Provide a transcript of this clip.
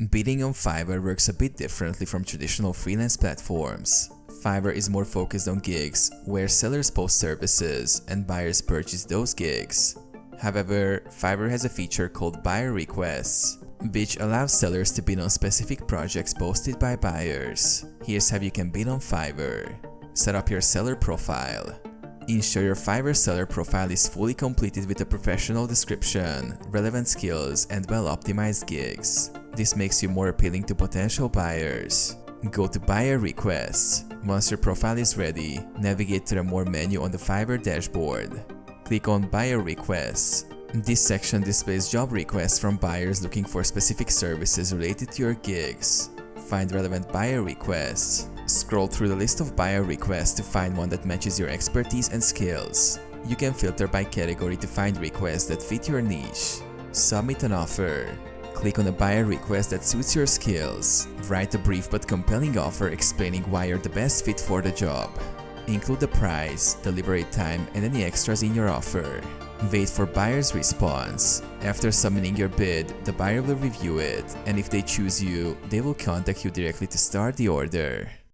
Bidding on Fiverr works a bit differently from traditional freelance platforms. Fiverr is more focused on gigs, where sellers post services and buyers purchase those gigs. However, Fiverr has a feature called buyer requests, which allows sellers to bid on specific projects posted by buyers. Here's how you can bid on Fiverr. Set up your seller profile. Ensure your Fiverr seller profile is fully completed with a professional description, relevant skills, and well-optimized gigs. This makes you more appealing to potential buyers. Go to Buyer Requests. Once your profile is ready, navigate to the More menu on the Fiverr dashboard. Click on Buyer Requests. This section displays job requests from buyers looking for specific services related to your gigs. Find relevant buyer requests. Scroll through the list of buyer requests to find one that matches your expertise and skills. You can filter by category to find requests that fit your niche. Submit an offer. Click on a buyer request that suits your skills. Write a brief but compelling offer explaining why you're the best fit for the job. Include the price, delivery time, and any extras in your offer. Wait for buyer's response. After submitting your bid, the buyer will review it, and if they choose you, they will contact you directly to start the order.